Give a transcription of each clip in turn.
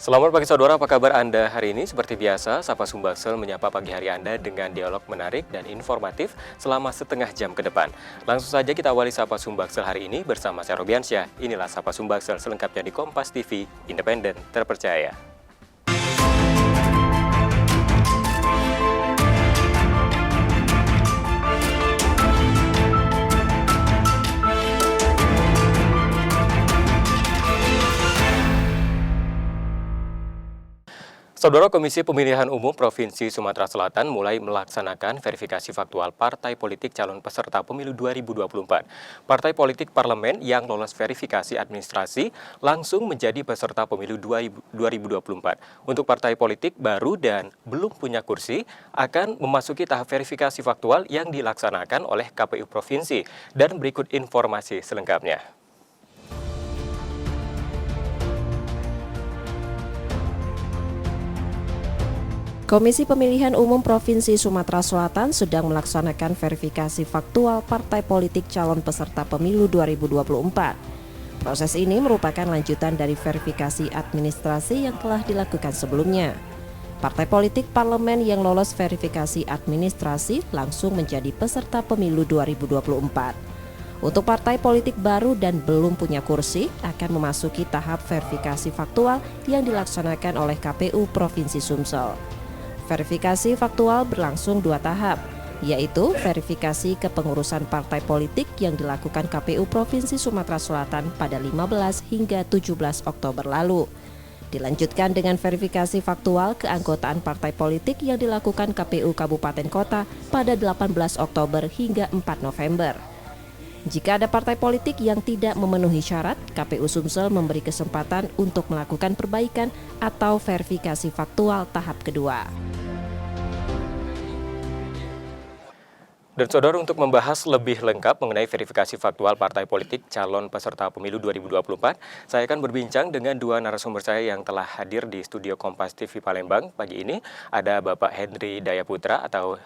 Selamat pagi saudara, apa kabar Anda hari ini? Seperti biasa, Sapa Sumbaksel menyapa pagi hari Anda dengan dialog menarik dan informatif selama setengah jam ke depan. Langsung saja kita awali Sapa Sumbaksel hari ini bersama saya Robiansyah. Inilah Sapa Sumbaksel selengkapnya di Kompas TV, independen, terpercaya. Saudara, Komisi Pemilihan Umum Provinsi Sumatera Selatan mulai melaksanakan verifikasi faktual partai politik calon peserta pemilu 2024. Partai politik parlemen yang lolos verifikasi administrasi langsung menjadi peserta pemilu 2024. Untuk partai politik baru dan belum punya kursi akan memasuki tahap verifikasi faktual yang dilaksanakan oleh KPU Provinsi. Dan berikut informasi selengkapnya. Komisi Pemilihan Umum Provinsi Sumatera Selatan sedang melaksanakan verifikasi faktual partai politik calon peserta pemilu 2024. Proses ini merupakan lanjutan dari verifikasi administrasi yang telah dilakukan sebelumnya. Partai politik parlemen yang lolos verifikasi administrasi langsung menjadi peserta pemilu 2024. Untuk partai politik baru dan belum punya kursi akan memasuki tahap verifikasi faktual yang dilaksanakan oleh KPU Provinsi Sumsel. Verifikasi faktual berlangsung 2 tahap, yaitu verifikasi kepengurusan partai politik yang dilakukan KPU Provinsi Sumatera Selatan pada 15 hingga 17 Oktober lalu. Dilanjutkan dengan verifikasi faktual keanggotaan partai politik yang dilakukan KPU Kabupaten Kota pada 18 Oktober hingga 4 November. Jika ada partai politik yang tidak memenuhi syarat, KPU Sumsel memberi kesempatan untuk melakukan perbaikan atau verifikasi faktual tahap kedua. Dan saudara, untuk membahas lebih lengkap mengenai verifikasi faktual partai politik calon peserta pemilu 2024, saya akan berbincang dengan dua narasumber saya yang telah hadir di studio Kompas TV Palembang pagi ini. Ada Bapak Henry Dayaputra atau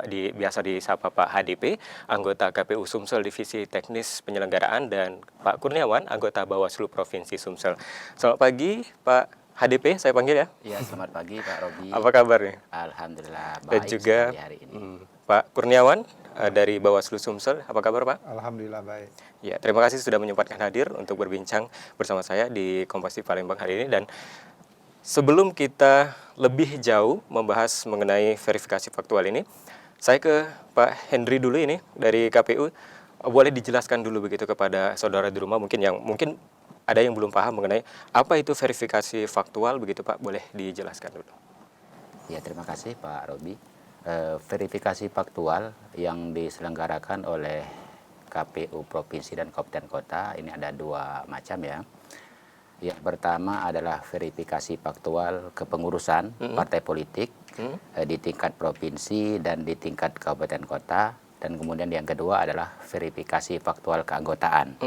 biasa disapa Pak HDP, anggota KPU Sumsel Divisi Teknis Penyelenggaraan, dan Pak Kurniawan, anggota Bawaslu Provinsi Sumsel. Selamat pagi Pak HDP, saya panggil ya. Iya, selamat pagi Pak Robi. Apa kabar nih? Alhamdulillah baik. Dan juga hari ini. Pak Kurniawan dari Bawaslu Sumsel. Apa kabar Pak? Alhamdulillah baik. Ya, terima kasih sudah menyempatkan hadir untuk berbincang bersama saya di Kompas TV Palembang hari ini. Dan sebelum kita lebih jauh membahas mengenai verifikasi faktual ini, saya ke Pak Henry dulu ini dari KPU. Boleh dijelaskan dulu begitu kepada saudara di rumah mungkin ada yang belum paham mengenai apa itu verifikasi faktual begitu Pak, boleh dijelaskan dulu. Ya, terima kasih Pak Robi. Verifikasi faktual yang diselenggarakan oleh KPU Provinsi dan Kabupaten Kota ini ada 2 macam ya. Yang pertama adalah verifikasi faktual kepengurusan partai politik di tingkat provinsi dan di tingkat kabupaten kota, dan kemudian yang kedua adalah verifikasi faktual keanggotaan.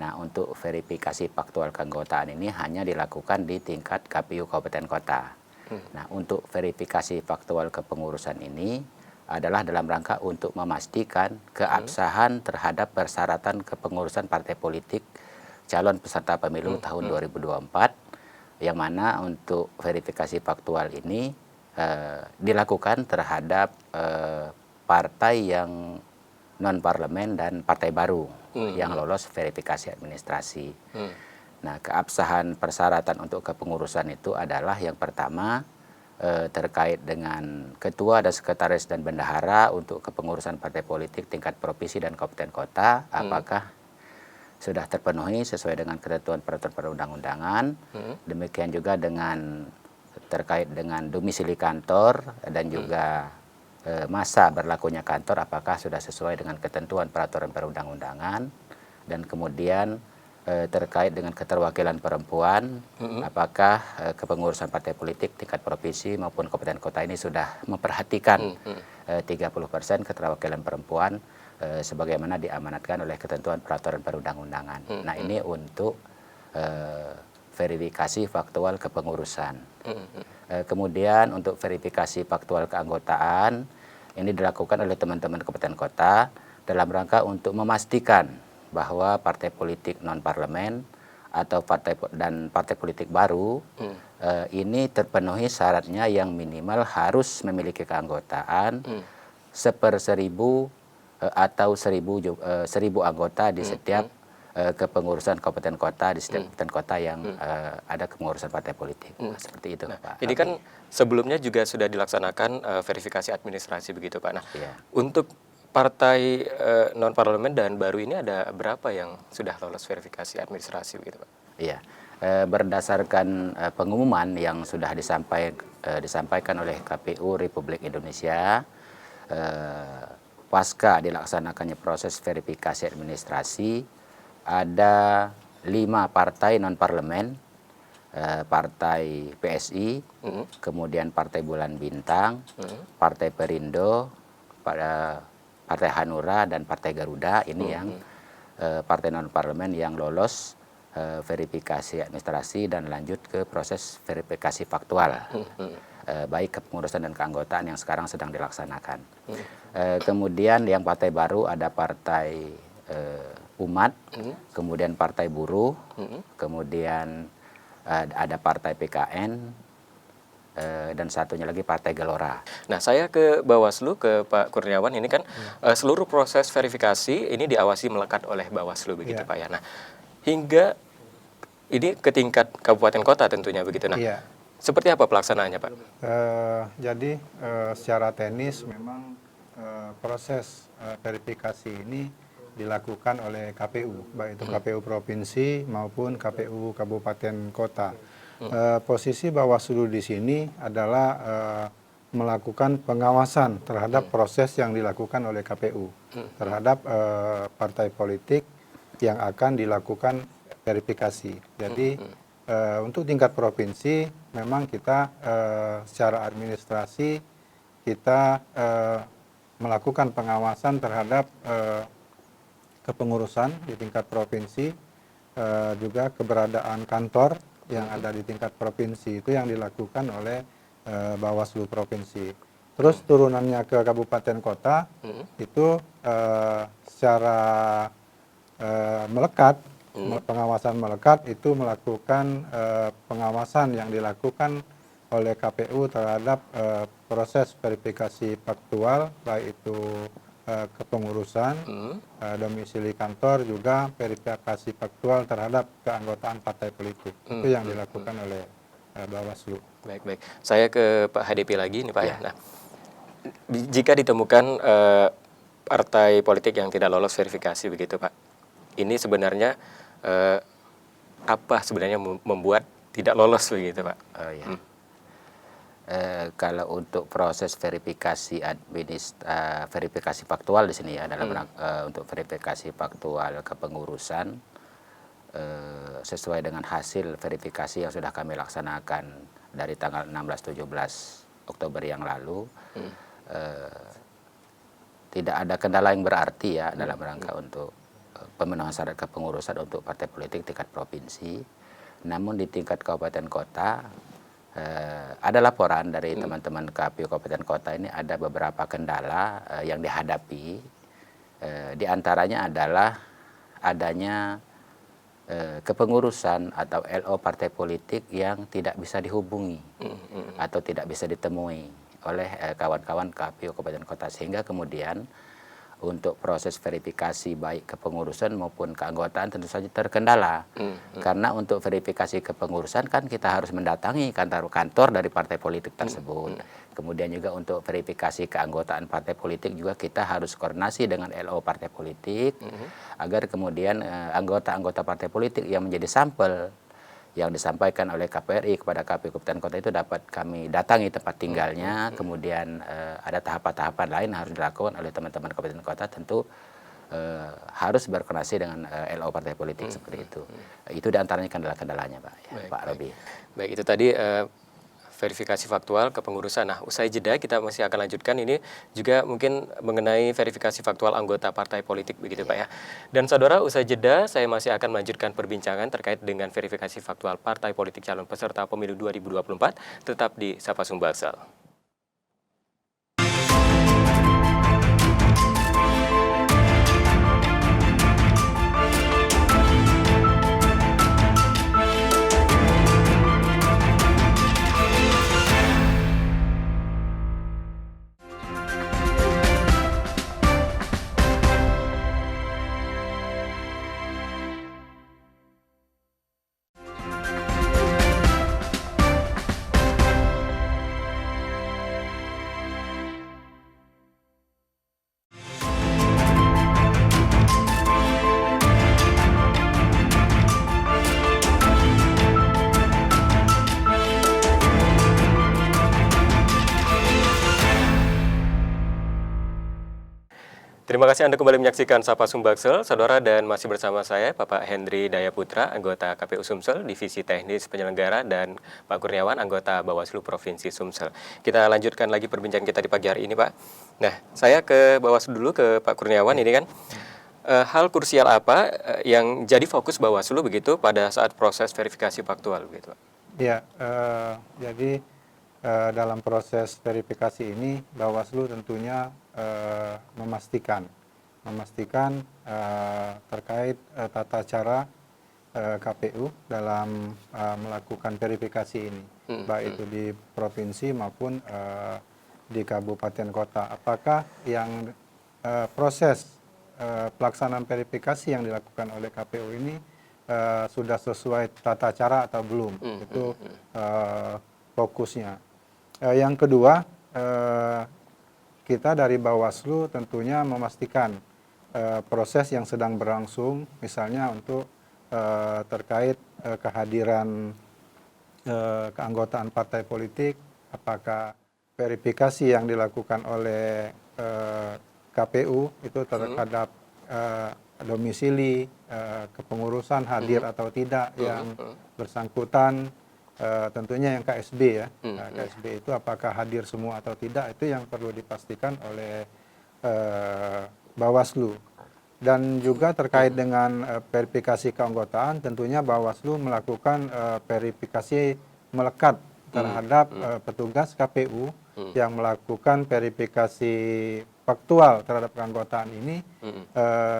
Nah, untuk verifikasi faktual keanggotaan ini hanya dilakukan di tingkat KPU Kabupaten Kota. Nah, untuk verifikasi faktual kepengurusan ini adalah dalam rangka untuk memastikan keabsahan terhadap persyaratan kepengurusan partai politik calon peserta pemilu tahun 2024, yang mana untuk verifikasi faktual ini dilakukan terhadap partai yang non-parlemen dan partai baru yang lolos verifikasi administrasi. Nah, keabsahan persyaratan untuk kepengurusan itu adalah yang pertama terkait dengan ketua dan sekretaris dan bendahara untuk kepengurusan partai politik tingkat provinsi dan kabupaten kota, apakah sudah terpenuhi sesuai dengan ketentuan peraturan perundang-undangan. Demikian juga terkait dengan domisili kantor dan juga masa berlakunya kantor, apakah sudah sesuai dengan ketentuan peraturan perundang-undangan. Dan kemudian terkait dengan keterwakilan perempuan, apakah kepengurusan partai politik tingkat provinsi maupun kabupaten kota ini sudah memperhatikan 30% keterwakilan perempuan sebagaimana diamanatkan oleh ketentuan peraturan perundang-undangan. Nah, ini untuk verifikasi faktual kepengurusan. Kemudian untuk verifikasi faktual keanggotaan ini dilakukan oleh teman-teman kabupaten kota dalam rangka untuk memastikan bahwa partai politik non-parlemen atau partai politik baru ini terpenuhi syaratnya yang minimal harus memiliki keanggotaan 1/1000 atau 1000 anggota di setiap kepengurusan kabupaten kota, di setiap kabupaten kota yang ada kepengurusan partai politik. Seperti itu, Pak. Ini kan sebelumnya juga sudah dilaksanakan verifikasi administrasi begitu, Pak. Nah, untuk partai non parlemen dan baru ini ada berapa yang sudah lolos verifikasi administrasi begitu, Pak? Iya. Berdasarkan pengumuman yang sudah disampaikan oleh KPU Republik Indonesia, pasca dilaksanakannya proses verifikasi administrasi, ada 5 partai non-parlemen, Partai PSI, kemudian Partai Bulan Bintang, Partai Perindo, Partai Hanura, dan Partai Garuda. Ini yang partai non-parlemen yang lolos verifikasi administrasi dan lanjut ke proses verifikasi faktual, baik kepengurusan dan keanggotaan yang sekarang sedang dilaksanakan. Kemudian yang partai baru ada Partai Umat, kemudian Partai Buruh, kemudian ada Partai PKN, dan satunya lagi Partai Gelora. Nah, saya ke Bawaslu, ke Pak Kurniawan, ini kan seluruh proses verifikasi ini diawasi melekat oleh Bawaslu begitu, Pak ya. Nah, hingga ini ke tingkat kabupaten kota tentunya begitu. Nah, seperti apa pelaksanaannya, Pak? Jadi secara teknis memang proses verifikasi ini dilakukan oleh KPU, baik itu KPU provinsi maupun KPU kabupaten kota. Posisi Bawaslu di sini adalah melakukan pengawasan terhadap proses yang dilakukan oleh KPU terhadap partai politik yang akan dilakukan verifikasi. Jadi untuk tingkat provinsi memang kita secara administrasi kita melakukan pengawasan terhadap kepengurusan di tingkat provinsi, juga keberadaan kantor yang ada di tingkat provinsi itu yang dilakukan oleh Bawaslu provinsi. Terus turunannya ke kabupaten kota itu secara melekat, pengawasan melekat itu melakukan pengawasan yang dilakukan oleh KPU terhadap proses verifikasi faktual, baik itu kepengurusan, domisili kantor, juga verifikasi faktual terhadap keanggotaan partai politik. Itu yang dilakukan oleh Bawaslu. Baik. Saya ke Pak HDP lagi nih, Pak ya. Nah, jika ditemukan partai politik yang tidak lolos verifikasi begitu, Pak, ini sebenarnya apa sebenarnya membuat tidak lolos begitu, Pak? Kalau untuk proses verifikasi verifikasi faktual di sini ya, dalam untuk verifikasi faktual kepengurusan sesuai dengan hasil verifikasi yang sudah kami laksanakan dari tanggal 16-17 Oktober yang lalu, tidak ada kendala yang berarti ya dalam rangka untuk pemenuhan syarat kepengurusan untuk partai politik tingkat provinsi. Namun di tingkat kabupaten kota ada laporan dari teman-teman KPU kabupaten kota ini ada beberapa kendala yang dihadapi. Di antaranya adalah adanya kepengurusan atau LO partai politik yang tidak bisa dihubungi atau tidak bisa ditemui oleh kawan-kawan KPU kabupaten kota, sehingga kemudian untuk proses verifikasi baik kepengurusan maupun keanggotaan tentu saja terkendala. Karena untuk verifikasi kepengurusan kan kita harus mendatangi kantor dari partai politik tersebut. Kemudian juga untuk verifikasi keanggotaan partai politik juga kita harus koordinasi dengan LO partai politik agar kemudian anggota-anggota partai politik yang menjadi sampel yang disampaikan oleh KPRI kepada KPU Kabupaten Kota itu dapat kami datangi tempat tinggalnya. Kemudian ada tahapan-tahapan lain harus dilakukan oleh teman-teman Kabupaten Kota, tentu harus berkoordinasi dengan LO partai politik seperti itu. Itu diantaranya kendala-kendalanya, Pak. Ya, Pak Robi. Baik, itu tadi verifikasi faktual kepengurusan. Nah, usai jeda kita masih akan lanjutkan ini juga mungkin mengenai verifikasi faktual anggota partai politik begitu, Pak ya. Dan saudara, usai jeda saya masih akan melanjutkan perbincangan terkait dengan verifikasi faktual partai politik calon peserta pemilu 2024, tetap di Sapa Sumbaksel. Terima kasih Anda kembali menyaksikan Sapa Sumbaksel, saudara, dan masih bersama saya Bapak Hendri Daya Putra, anggota KPU Sumsel, Divisi Teknis Penyelenggara, dan Pak Kurniawan, anggota Bawaslu Provinsi Sumsel. Kita lanjutkan lagi perbincangan kita di pagi hari ini, Pak. Nah, saya ke Bawaslu dulu, ke Pak Kurniawan. Ini kan hal krusial apa yang jadi fokus Bawaslu begitu pada saat proses verifikasi faktual begitu, Pak? Ya, jadi dalam proses verifikasi ini Bawaslu tentunya memastikan terkait tata cara KPU dalam melakukan verifikasi ini, baik itu di provinsi maupun di kabupaten kota. Apakah yang proses pelaksanaan verifikasi yang dilakukan oleh KPU ini sudah sesuai tata cara atau belum? Itu fokusnya. Yang kedua, kita dari Bawaslu tentunya memastikan proses yang sedang berlangsung, misalnya untuk terkait kehadiran keanggotaan partai politik, apakah verifikasi yang dilakukan oleh KPU itu terhadap domisili, kepengurusan hadir atau tidak yang bersangkutan, tentunya yang KSB ya. KSB itu apakah hadir semua atau tidak, itu yang perlu dipastikan oleh Bawaslu. Dan juga terkait dengan verifikasi keanggotaan, tentunya Bawaslu melakukan verifikasi melekat terhadap petugas KPU yang melakukan verifikasi faktual terhadap keanggotaan ini,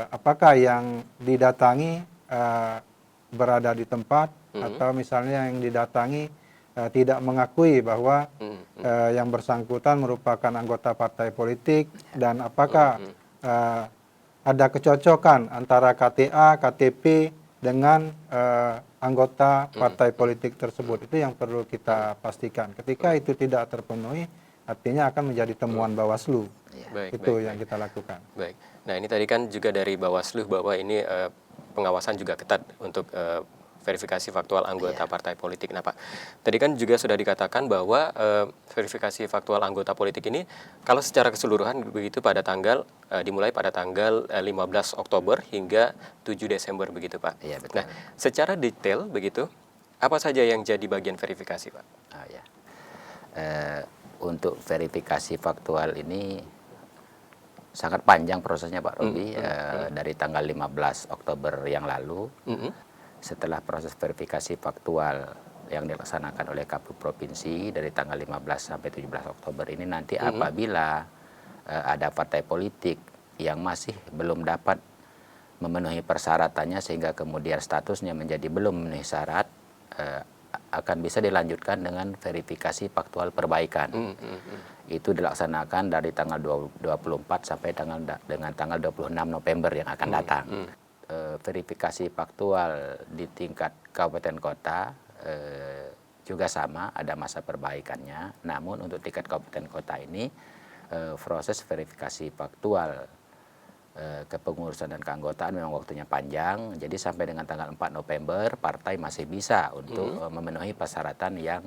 apakah yang didatangi berada di tempat, atau misalnya yang didatangi tidak mengakui bahwa yang bersangkutan merupakan anggota partai politik, dan apakah ada kecocokan antara KTA, KTP dengan anggota partai politik tersebut. Itu yang perlu kita pastikan. Ketika itu tidak terpenuhi, artinya akan menjadi temuan Bawaslu. Itu yang kita lakukan. Baik. Nah, ini tadi kan juga dari Bawaslu bahwa ini pengawasan juga ketat untuk verifikasi faktual anggota partai politik. Nah, Pak, tadi kan juga sudah dikatakan bahwa verifikasi faktual anggota politik ini kalau secara keseluruhan begitu pada tanggal dimulai pada tanggal 15 Oktober hingga 7 Desember begitu, Pak. Iya, betul. Nah, secara detail begitu, apa saja yang jadi bagian verifikasi, Pak? Untuk verifikasi faktual ini sangat panjang prosesnya, Pak Robi. Dari tanggal 15 Oktober yang lalu, setelah proses verifikasi faktual yang dilaksanakan oleh KPU Provinsi dari tanggal 15 sampai 17 Oktober ini, nanti apabila ada partai politik yang masih belum dapat memenuhi persyaratannya sehingga kemudian statusnya menjadi belum memenuhi syarat, akan bisa dilanjutkan dengan verifikasi faktual perbaikan. Itu dilaksanakan dari tanggal 24 sampai dengan tanggal 26 November yang akan datang. Verifikasi faktual di tingkat kabupaten kota juga sama, ada masa perbaikannya. Namun untuk tingkat kabupaten kota ini proses verifikasi faktual kepengurusan dan keanggotaan memang waktunya panjang. Jadi sampai dengan tanggal 4 November partai masih bisa untuk memenuhi persyaratan yang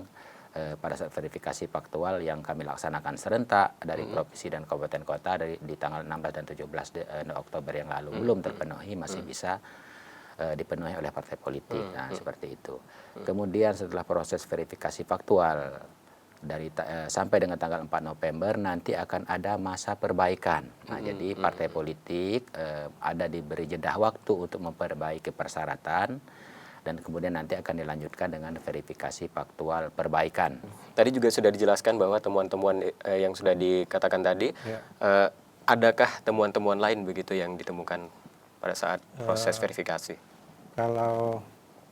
pada saat verifikasi faktual yang kami laksanakan serentak dari provinsi dan kabupaten kota di tanggal 16 dan 17 Oktober yang lalu belum terpenuhi, masih bisa dipenuhi oleh partai politik. Nah, seperti itu. Kemudian setelah proses verifikasi faktual sampai dengan tanggal 4 November nanti akan ada masa perbaikan. Nah, jadi partai politik ada diberi jeda waktu untuk memperbaiki persyaratan, dan kemudian nanti akan dilanjutkan dengan verifikasi faktual perbaikan. Tadi juga sudah dijelaskan bahwa temuan-temuan yang sudah dikatakan tadi, adakah temuan-temuan lain begitu yang ditemukan pada saat proses verifikasi? Kalau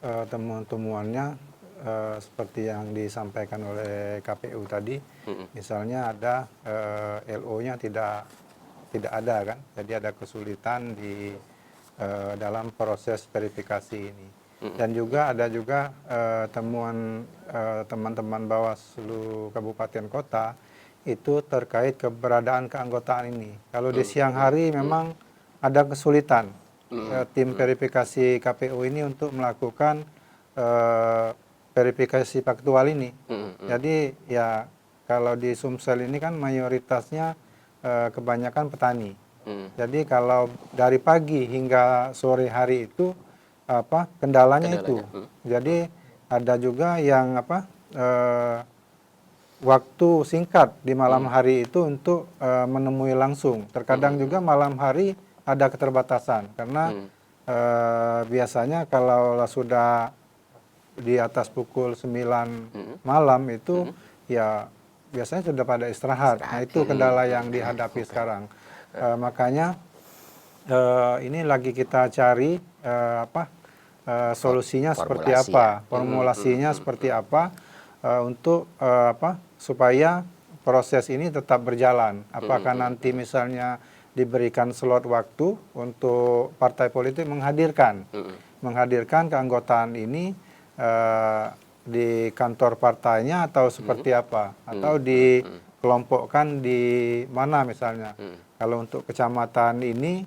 Temuan-temuannya seperti yang disampaikan oleh KPU tadi, misalnya ada LO-nya tidak ada kan, jadi ada kesulitan di dalam proses verifikasi ini. Dan juga ada temuan teman-teman Bawaslu Kabupaten Kota itu terkait keberadaan keanggotaan ini. Kalau di siang hari memang ada kesulitan tim verifikasi KPU ini untuk melakukan verifikasi faktual ini. Jadi ya kalau di Sumsel ini kan mayoritasnya kebanyakan petani. Jadi kalau dari pagi hingga sore hari itu kendalanya itu. Jadi ada juga yang waktu singkat di malam hari itu untuk menemui langsung. Terkadang juga malam hari ada keterbatasan karena biasanya kalau sudah di atas pukul 9 malam itu ya biasanya sudah pada istirahat. Nah, itu kendala yang dihadapi sekarang. Makanya ini lagi kita cari solusinya seperti apa, formulasinya seperti apa untuk supaya proses ini tetap berjalan. Apakah nanti misalnya diberikan slot waktu untuk partai politik menghadirkan keanggotaan ini di kantor partainya atau seperti apa, atau dikelompokkan di mana misalnya. Kalau untuk kecamatan ini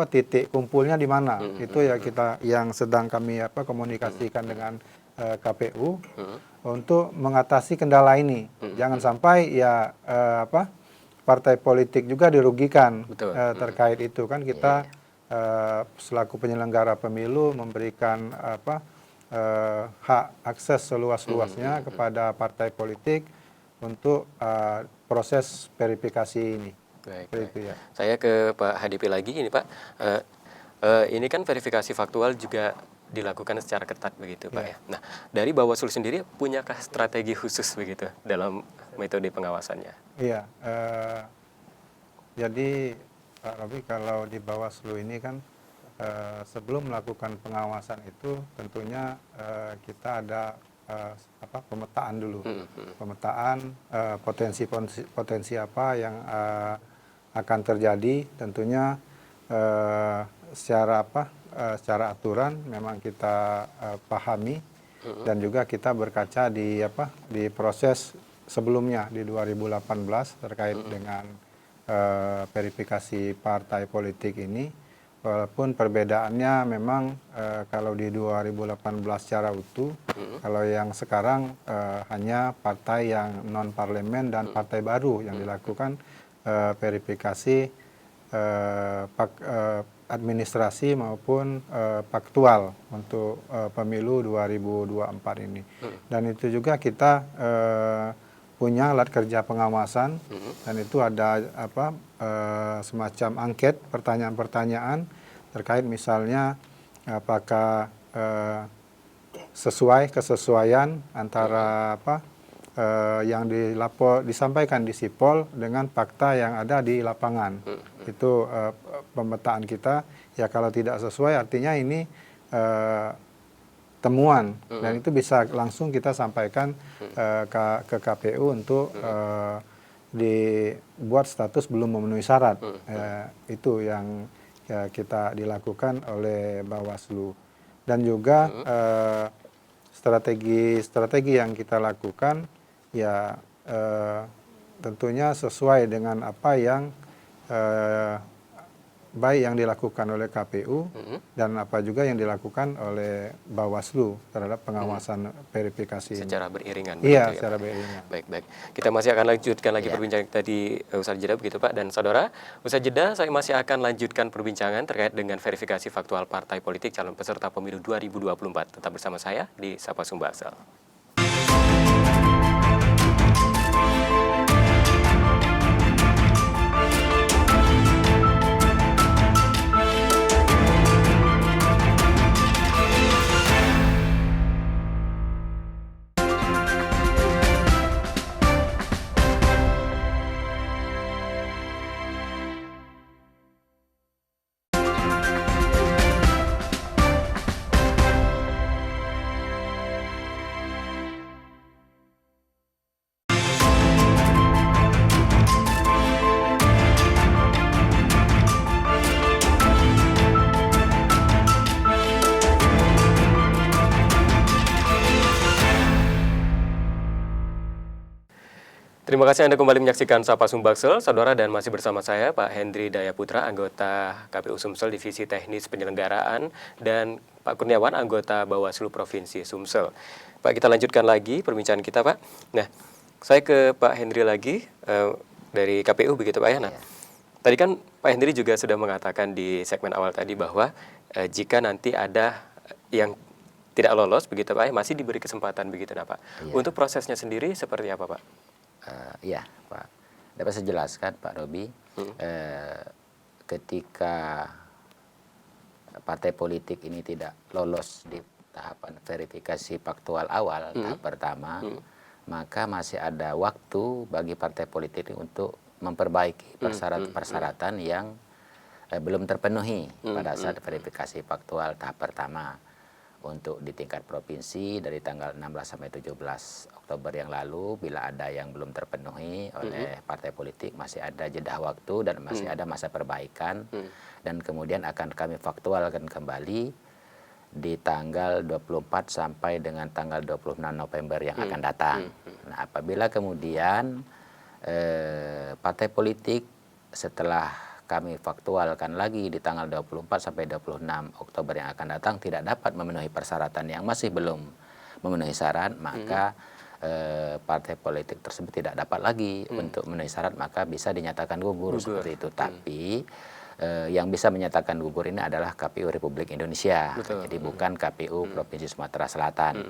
titik kumpulnya di mana, itu ya kita yang sedang kami komunikasikan dengan KPU untuk mengatasi kendala ini. Jangan sampai ya partai politik juga dirugikan terkait itu, kan kita selaku penyelenggara pemilu memberikan hak akses seluas-luasnya kepada partai politik untuk proses verifikasi ini. Baik. Ya. Saya ke Pak Hadipi lagi ini Pak. Ini kan verifikasi faktual juga dilakukan secara ketat begitu Pak ya. Nah, dari Bawaslu sendiri punyakah strategi khusus begitu dalam metode pengawasannya? Iya. Jadi Pak Robi, kalau di Bawaslu ini kan sebelum melakukan pengawasan itu tentunya kita ada pemetaan dulu. Pemetaan potensi apa yang akan terjadi, tentunya secara aturan memang kita pahami, dan juga kita berkaca di proses sebelumnya di 2018 terkait dengan verifikasi partai politik ini. Walaupun perbedaannya memang kalau di 2018 secara utuh, kalau yang sekarang hanya partai yang non parlemen dan partai baru yang dilakukan verifikasi administrasi maupun faktual untuk pemilu 2024 ini. Dan itu juga kita punya alat kerja pengawasan, dan itu ada semacam angket, pertanyaan-pertanyaan terkait misalnya apakah kesesuaian antara yang disampaikan di Sipol dengan fakta yang ada di lapangan. Itu pemetaan kita. Ya kalau tidak sesuai artinya ini temuan, dan itu bisa langsung kita sampaikan ke KPU untuk dibuat status belum memenuhi syarat. Itu yang kita dilakukan oleh Bawaslu. Dan juga strategi yang kita lakukan ya tentunya sesuai dengan apa yang baik yang dilakukan oleh KPU dan apa juga yang dilakukan oleh Bawaslu terhadap pengawasan verifikasi secara beriringan. Iya, secara beriringan. Baik. Kita masih akan lanjutkan lagi perbincangan tadi usai jeda begitu Pak. Dan saudara, usai jeda saya masih akan lanjutkan perbincangan terkait dengan verifikasi faktual partai politik calon peserta pemilu 2024. Tetap bersama saya di Sapa Sumbaksel. Terima kasih Anda kembali menyaksikan Sapa Sumbaksel, saudara, dan masih bersama saya Pak Hendri Daya Putra, anggota KPU Sumsel Divisi Teknis Penyelenggaraan, dan Pak Kurniawan, anggota Bawaslu Provinsi Sumsel. Pak, kita lanjutkan lagi perbincangan kita, Pak. Nah, saya ke Pak Hendri lagi dari KPU begitu Pak ya. Nah, Tadi kan Pak Hendri juga sudah mengatakan di segmen awal tadi bahwa jika nanti ada yang tidak lolos begitu Pak, masih diberi kesempatan begitu nah Pak. Iya. Untuk prosesnya sendiri seperti apa Pak? Iya Pak, dapat saya jelaskan Pak Robi, ketika partai politik ini tidak lolos di tahapan verifikasi faktual awal tahap pertama, maka masih ada waktu bagi partai politik ini untuk memperbaiki persyaratan yang belum terpenuhi pada saat verifikasi faktual tahap pertama. Untuk di tingkat provinsi dari tanggal 16 sampai 17 Oktober yang lalu, bila ada yang belum terpenuhi oleh partai politik, masih ada jeda waktu dan masih ada masa perbaikan, dan kemudian akan kami faktualkan kembali di tanggal 24 sampai dengan tanggal 26 November yang akan datang. Nah, apabila kemudian partai politik setelah kami faktualkan lagi di tanggal 24 sampai 26 Oktober yang akan datang tidak dapat memenuhi persyaratan yang masih belum memenuhi syarat, maka partai politik tersebut tidak dapat lagi untuk memenuhi syarat, maka bisa dinyatakan gugur. Seperti itu. Tapi yang bisa menyatakan gugur ini adalah KPU Republik Indonesia. Betul. Jadi bukan KPU Provinsi Sumatera Selatan.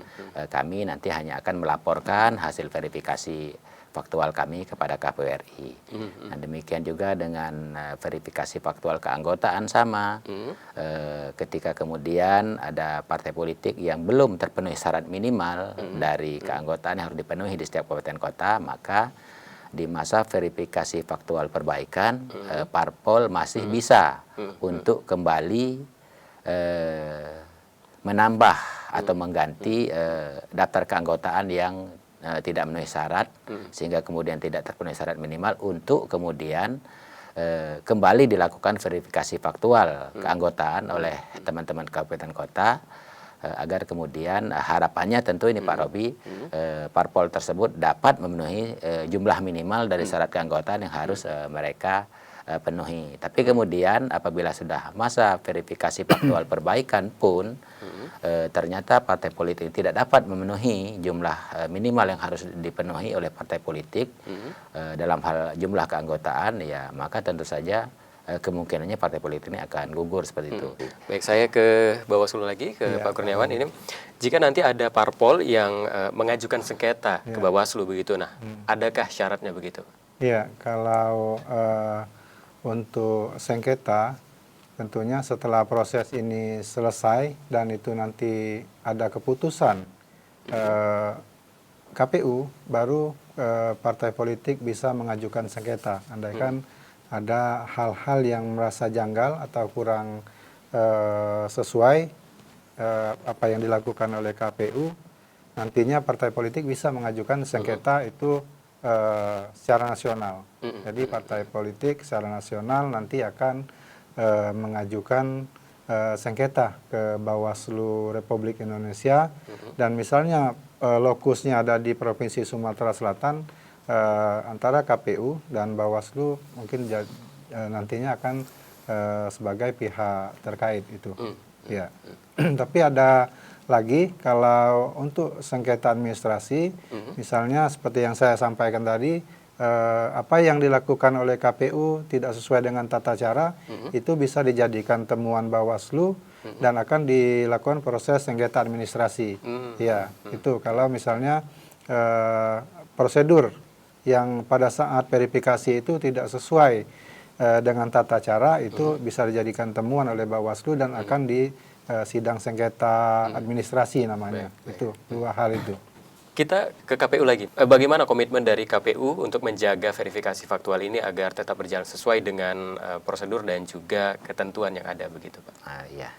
Kami nanti hanya akan melaporkan hasil verifikasi faktual kami kepada KPU RI. Nah, demikian juga dengan verifikasi faktual keanggotaan sama. Ketika kemudian ada partai politik yang belum terpenuhi syarat minimal dari keanggotaan yang harus dipenuhi di setiap kabupaten kota, maka di masa verifikasi faktual perbaikan, parpol masih bisa untuk kembali menambah atau mengganti daftar keanggotaan yang tidak memenuhi syarat, sehingga kemudian tidak terpenuhi syarat minimal, untuk kemudian kembali dilakukan verifikasi faktual keanggotaan oleh teman-teman kabupaten kota, agar kemudian harapannya tentu ini Pak Robi, parpol tersebut dapat memenuhi jumlah minimal dari syarat keanggotaan yang harus mereka penuhi. Tapi kemudian apabila sudah masa verifikasi faktual perbaikan pun ternyata partai politik tidak dapat memenuhi jumlah minimal yang harus dipenuhi oleh partai politik dalam hal jumlah keanggotaan, ya maka tentu saja kemungkinannya partai politik ini akan gugur seperti itu. Baik, saya ke Bawaslu lagi, ke Pak Kurniawan. Ini jika nanti ada parpol yang mengajukan sengketa ke Bawaslu begitu, nah adakah syaratnya begitu? Iya, kalau untuk sengketa tentunya setelah proses ini selesai dan itu nanti ada keputusan KPU, baru partai politik bisa mengajukan sengketa. Andaikan ada hal-hal yang merasa janggal atau kurang sesuai apa yang dilakukan oleh KPU, nantinya partai politik bisa mengajukan sengketa itu secara nasional. Jadi partai politik secara nasional nanti akan mengajukan sengketa ke Bawaslu Republik Indonesia, dan misalnya lokusnya ada di Provinsi Sumatera Selatan, antara KPU dan Bawaslu mungkin nantinya akan sebagai pihak terkait itu. Ya. Tapi ada lagi, kalau untuk sengketa administrasi, misalnya seperti yang saya sampaikan tadi, apa yang dilakukan oleh KPU tidak sesuai dengan tata cara, itu bisa dijadikan temuan Bawaslu dan akan dilakukan proses sengketa administrasi. Ya, itu kalau misalnya prosedur yang pada saat verifikasi itu tidak sesuai dengan tata cara, itu bisa dijadikan temuan oleh Bawaslu dan akan di sidang sengketa administrasi namanya. Itu dua hal itu. Kita ke KPU lagi. Bagaimana komitmen dari KPU untuk menjaga verifikasi faktual ini agar tetap berjalan sesuai dengan prosedur dan juga ketentuan yang ada begitu, Pak? Ya,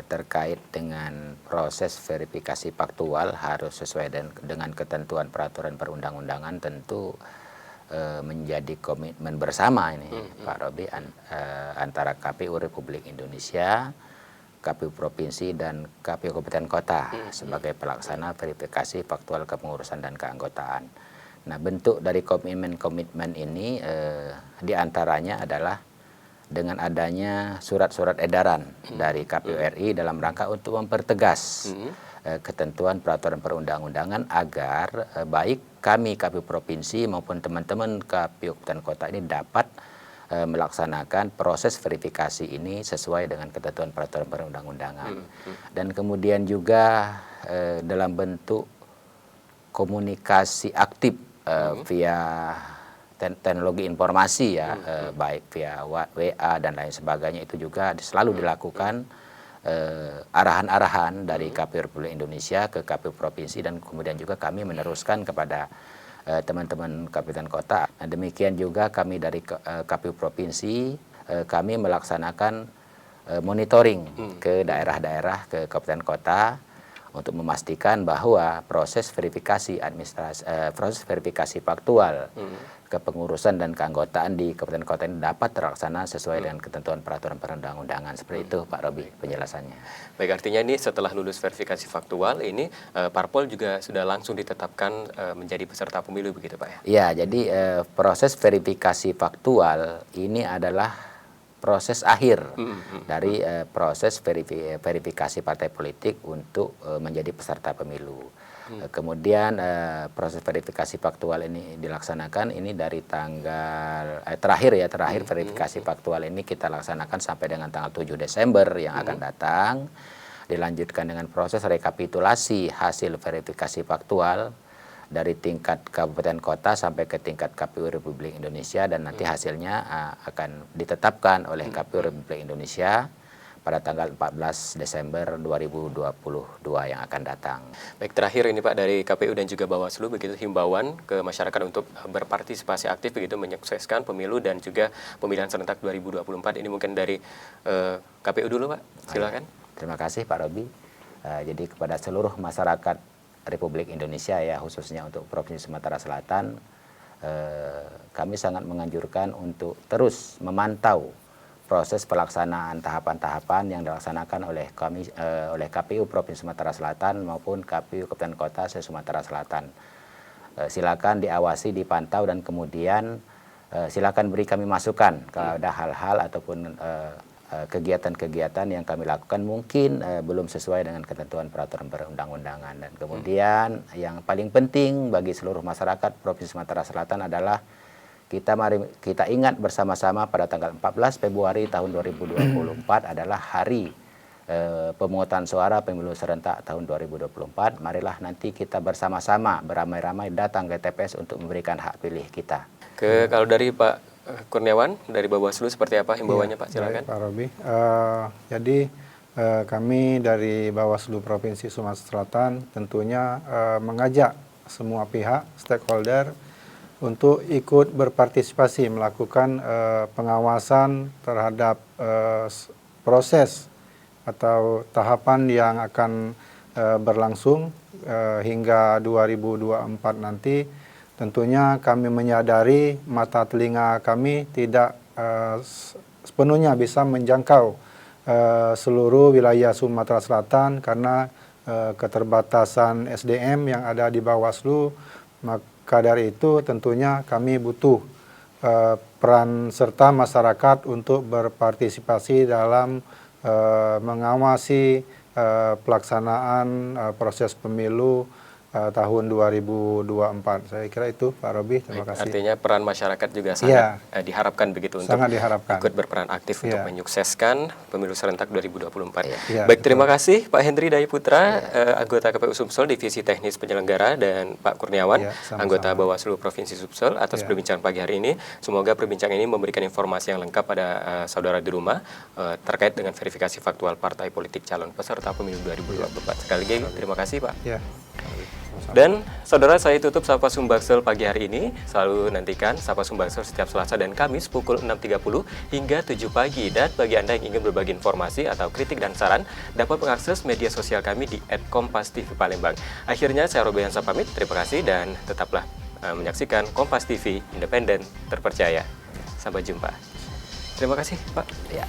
terkait dengan proses verifikasi faktual harus sesuai dengan ketentuan peraturan perundang-undangan, tentu menjadi komitmen bersama ini, Pak Robi, antara KPU Republik Indonesia, KPU Provinsi, dan KPU Kabupaten Kota sebagai pelaksana verifikasi faktual kepengurusan dan keanggotaan. Nah, bentuk dari komitmen ini diantaranya adalah dengan adanya surat-surat edaran dari KPU RI dalam rangka untuk mempertegas ketentuan peraturan perundang-undangan agar baik kami KPU Provinsi maupun teman-teman KPU Kabupaten Kota ini dapat melaksanakan proses verifikasi ini sesuai dengan ketentuan peraturan perundang-undangan. Dan kemudian juga dalam bentuk komunikasi aktif via teknologi informasi ya, baik via WA dan lain sebagainya, itu juga selalu dilakukan arahan-arahan dari KPU Republik Indonesia ke KPU Provinsi, dan kemudian juga kami meneruskan kepada teman-teman kabupaten kota. Nah, demikian juga kami dari KPU Provinsi, kami melaksanakan monitoring ke daerah-daerah, ke kabupaten kota, untuk memastikan bahwa proses verifikasi proses verifikasi faktual kepengurusan dan keanggotaan di kabupaten kota ini dapat terlaksana sesuai dengan ketentuan peraturan perundang-undangan. Seperti itu Pak Robi penjelasannya. Baik, artinya ini setelah lulus verifikasi faktual ini parpol juga sudah langsung ditetapkan menjadi peserta pemilu begitu Pak ya? Iya, jadi proses verifikasi faktual ini adalah proses akhir dari proses verifikasi partai politik untuk menjadi peserta pemilu. Kemudian proses verifikasi faktual ini dilaksanakan ini dari tanggal terakhir verifikasi faktual ini kita laksanakan sampai dengan tanggal 7 Desember yang akan datang. Dilanjutkan dengan proses rekapitulasi hasil verifikasi faktual dari tingkat kabupaten kota sampai ke tingkat KPU Republik Indonesia, dan nanti hasilnya akan ditetapkan oleh KPU Republik Indonesia pada tanggal 14 Desember 2022 yang akan datang. Baik, terakhir ini Pak dari KPU dan juga Bawaslu begitu himbauan ke masyarakat untuk berpartisipasi aktif begitu menyukseskan pemilu dan juga pemilihan serentak 2024. Ini mungkin dari KPU dulu Pak, silakan. Terima kasih Pak Robi. Jadi kepada seluruh masyarakat Republik Indonesia ya, khususnya untuk Provinsi Sumatera Selatan, kami sangat menganjurkan untuk terus memantau proses pelaksanaan tahapan-tahapan yang dilaksanakan oleh KPU Provinsi Sumatera Selatan maupun KPU Kabupaten Kota se-Sumatera Selatan. Silakan diawasi, dipantau, dan kemudian silakan beri kami masukan kalau ada hal-hal ataupun kegiatan-kegiatan yang kami lakukan mungkin belum sesuai dengan ketentuan peraturan perundang-undangan. Dan kemudian yang paling penting bagi seluruh masyarakat Provinsi Sumatera Selatan adalah kita ingat bersama-sama pada tanggal 14 Februari tahun 2024 adalah hari pemungutan suara pemilu serentak tahun 2024. Marilah nanti kita bersama-sama beramai-ramai datang ke TPS untuk memberikan hak pilih kita. Kalau dari Pak Kurniawan dari Bawaslu seperti apa himbauannya Pak? Silakan. Pak Robi. Jadi kami dari Bawaslu Provinsi Sumatera Selatan tentunya mengajak semua pihak stakeholder untuk ikut berpartisipasi melakukan pengawasan terhadap proses atau tahapan yang akan berlangsung hingga 2024 nanti. Tentunya kami menyadari mata telinga kami tidak sepenuhnya bisa menjangkau seluruh wilayah Sumatera Selatan karena keterbatasan SDM yang ada di Bawaslu. Maka dari itu tentunya kami butuh peran serta masyarakat untuk berpartisipasi dalam mengawasi pelaksanaan proses pemilu tahun 2024. Saya kira itu Pak Robi, terima kasih. Artinya peran masyarakat juga sangat diharapkan begitu untuk ikut berperan aktif untuk menyukseskan pemilu serentak 2024. Baik, terima kasih Pak Hendri Dai Putra, anggota KPU Sumsel Divisi Teknis Penyelenggara, dan Pak Kurniawan, anggota Bawaslu Provinsi Sumsel atas perbincangan pagi hari ini. Semoga perbincangan ini memberikan informasi yang lengkap pada saudara di rumah terkait dengan verifikasi faktual partai politik calon peserta pemilu 2024. Sekali lagi terima kasih Pak. Dan saudara, saya tutup Sapa Sumbaksel pagi hari ini. Selalu nantikan Sapa Sumbaksel setiap Selasa dan Kamis pukul 6.30 hingga 7 pagi. Dan bagi Anda yang ingin berbagi informasi atau kritik dan saran, dapat mengakses media sosial kami di @kompas_tv_palembang. Akhirnya saya Robi Hansa pamit, terima kasih dan tetaplah menyaksikan Kompas TV, independen, terpercaya. Sampai jumpa. Terima kasih Pak. Ya.